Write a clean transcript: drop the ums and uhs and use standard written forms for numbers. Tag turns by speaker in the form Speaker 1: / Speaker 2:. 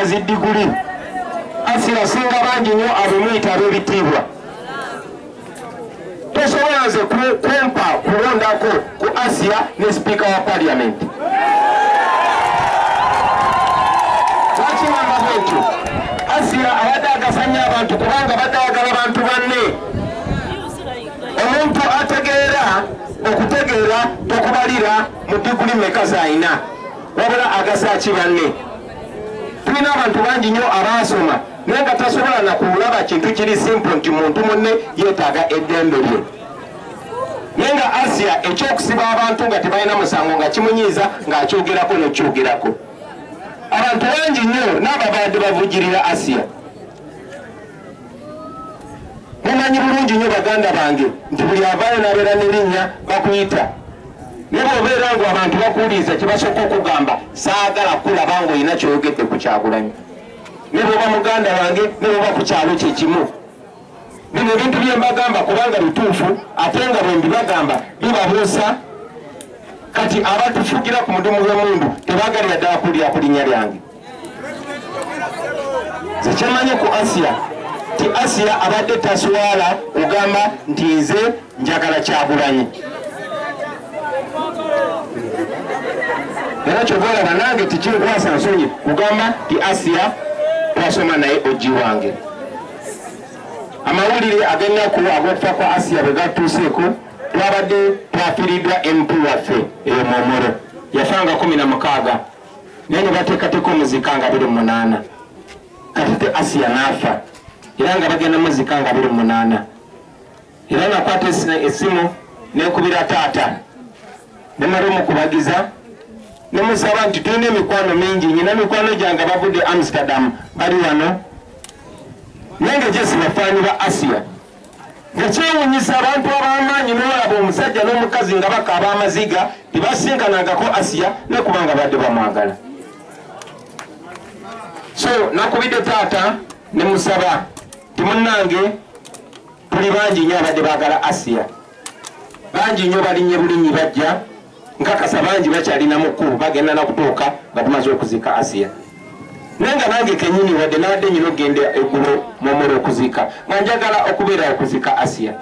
Speaker 1: zi diguli Asiya singa bangi nnyo abimuyita ab'ebitiibwa tosobola nze kumpa kulondako ku Asiya ne sipiika wa paliamenti lwaki ngamba bwekyo Asiya abadde agasanya abantu kubanga badde ayagala bantu banne omuntu ategeera okutegeera tokubalira mu diguli meka z'ayina wabula agasaki banne tulina abantu bangi nnyo abaasoma naye nga tasobola nakulaba kintu kiri simple nti muntu munne yeetaaga eddembe lye naye nga Asiya ekyokusiba abantu nga tebalina musango nga kimunyiiza ng'akyogerako n'okyogerako abantu bangi nnyo n'ababadde bavugirira Asiya mumanyi bulungi nnyo baganda bange nti buli avaayo n'abeera n'erinnya bakuyita naye bw'obeera ngu abantu bakuwuliriza kye basooka okugamba saagala kulaba ng'olina kyoyogedde ku Kyagulanyi ne bw'oba muganda wange ne bw'oba ku kyalo kye kimu bino ebintu bye mbagamba kubanga bituufu ate nga bwe mbibagamba bibabuusa kati abatufugira ku mudumu gw'emundu tebagalira ddala kuwulira ku linnya lyange ze kyemanyi ku Asiya ti Asiya abadde taswala kugamba nti nze njagala Kyagulanyi era kyobalaba nange tikinkwasa nsonyi kugamba ti Asiya twasoma naye ojji wange amawulire ag'ennaku ag'okufa kwa Asiya bwe gatuuseeko twabadde twafiiriddwa MP waffe eyo Momoro yafanga 16 naye ne bateekateeka omuzika nga 28 kati te Asiya n'afa era nga bagenda muzika nga 28 era nakwata essimu nekubira taata nemala omukubagiza nemusaba nti tulina emikwano mingi nyina mikwano gyange bavudde Amsterdam bali wano naye nga gye sibafaanyi ba Asiya nga kyewuunyisa abantu ab'amaanyi n'olaba omusajja n'omukazi nga bakaaba amaziga tebasinkanangako Asiya nekubanga badde bamwagala so nakubidde taata nemusaba timunnange tuli bangi nnyo abadde baagala Asiya bangi nnyo balinnye bulinyi bajja nkakasa bangi bakyalina mukulu bagenda nakutuuka nga tumaze okuzika Asiya naye nga nange kenyini wadde nabadde nyina okgenda eggulo Momoro okuzika nga njagala okubeera okuzika Asiya